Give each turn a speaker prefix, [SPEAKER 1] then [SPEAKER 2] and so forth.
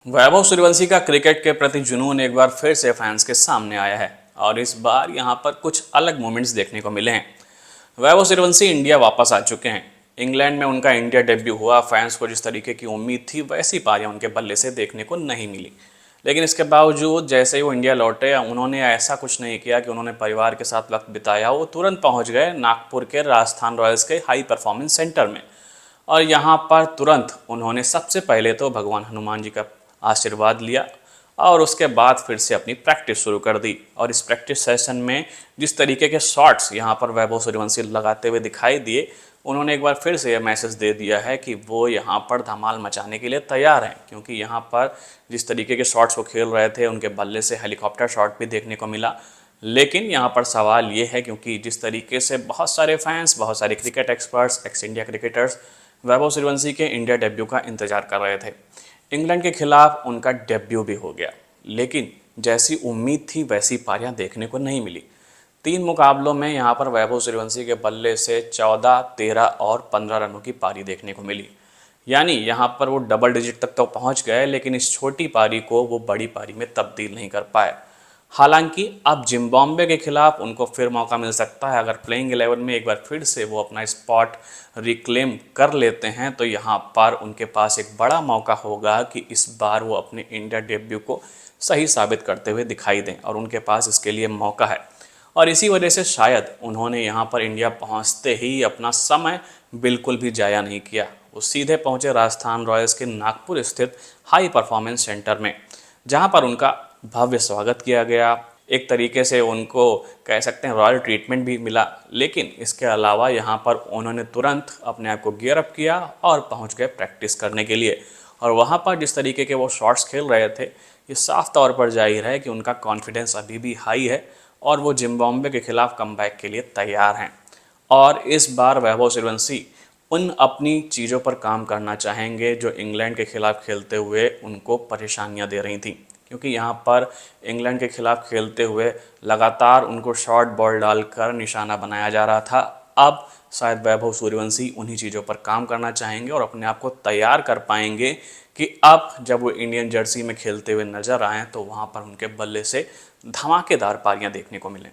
[SPEAKER 1] वैभव सूर्यवंशी का क्रिकेट के प्रति जुनून एक बार फिर से फैंस के सामने आया है और इस बार यहां पर कुछ अलग मोमेंट्स देखने को मिले हैं। वैभव सूर्यवंशी इंडिया वापस आ चुके हैं। इंग्लैंड में उनका इंडिया डेब्यू हुआ। फैंस को जिस तरीके की उम्मीद थी वैसी पारियां उनके बल्ले से देखने को नहीं मिली, लेकिन इसके बावजूद जैसे ही वो इंडिया लौटे उन्होंने ऐसा कुछ नहीं किया कि उन्होंने परिवार के साथ वक्त बिताया। वो तुरंत पहुंच गए नागपुर के राजस्थान रॉयल्स के हाई परफॉर्मेंस सेंटर में और यहाँ पर तुरंत उन्होंने सबसे पहले तो भगवान हनुमान जी का आशीर्वाद लिया और उसके बाद फिर से अपनी प्रैक्टिस शुरू कर दी। और इस प्रैक्टिस सेशन में जिस तरीके के शॉट्स यहाँ पर वैभव सूर्यवंशी लगाते हुए दिखाई दिए, उन्होंने एक बार फिर से यह मैसेज दे दिया है कि वो यहाँ पर धमाल मचाने के लिए तैयार हैं। क्योंकि यहाँ पर जिस तरीके के शॉट्स वो खेल रहे थे, उनके बल्ले से हेलीकॉप्टर शॉट भी देखने को मिला। लेकिन यहाँ पर सवाल ये है, क्योंकि जिस तरीके से बहुत सारे फैंस, बहुत सारे cricket experts, ex India cricketers Vaibhav Suryavanshi के इंडिया डेब्यू का इंतजार कर रहे थे। इंग्लैंड के खिलाफ उनका डेब्यू भी हो गया, लेकिन जैसी उम्मीद थी वैसी पारियां देखने को नहीं मिली। 3 मुकाबलों में यहाँ पर वैभव सूर्यवंशी के बल्ले से 14, 13 और 15 रनों की पारी देखने को मिली। यानी यहाँ पर वो डबल डिजिट तक तो पहुँच गए, लेकिन इस छोटी पारी को वो बड़ी पारी में तब्दील नहीं कर पाए। हालांकि अब जिम्बाब्वे के खिलाफ उनको फिर मौका मिल सकता है। अगर प्लेइंग 11 में एक बार फिर से वो अपना स्पॉट रिक्लेम कर लेते हैं तो यहाँ पर उनके पास एक बड़ा मौका होगा कि इस बार वो अपने इंडिया डेब्यू को सही साबित करते हुए दिखाई दें, और उनके पास इसके लिए मौका है। और इसी वजह से शायद उन्होंने यहाँ पर इंडिया पहुँचते ही अपना समय बिल्कुल भी जाया नहीं किया। वो सीधे पहुँचे राजस्थान रॉयल्स के नागपुर स्थित हाई परफॉर्मेंस सेंटर में, जहाँ पर उनका भव्य स्वागत किया गया। एक तरीके से उनको कह सकते हैं रॉयल ट्रीटमेंट भी मिला। लेकिन इसके अलावा यहाँ पर उन्होंने तुरंत अपने आप को गियर अप किया और पहुँच गए प्रैक्टिस करने के लिए। और वहाँ पर जिस तरीके के वो शॉट्स खेल रहे थे, ये साफ तौर पर जाहिर है कि उनका कॉन्फिडेंस अभी भी हाई है और वो जिम्बाब्वे के खिलाफ कमबैक के लिए तैयार हैं। और इस बार वैभव सूर्यवंशी उन अपनी चीज़ों पर काम करना चाहेंगे जो इंग्लैंड के खिलाफ खेलते हुए उनको परेशानियां दे रही थी। क्योंकि यहाँ पर इंग्लैंड के खिलाफ खेलते हुए लगातार उनको शॉर्ट बॉल डालकर निशाना बनाया जा रहा था। अब शायद वैभव सूर्यवंशी उन्हीं चीज़ों पर काम करना चाहेंगे और अपने आप को तैयार कर पाएंगे कि अब जब वो इंडियन जर्सी में खेलते हुए नजर आएँ तो वहाँ पर उनके बल्ले से धमाकेदार पारियाँ देखने को मिलें।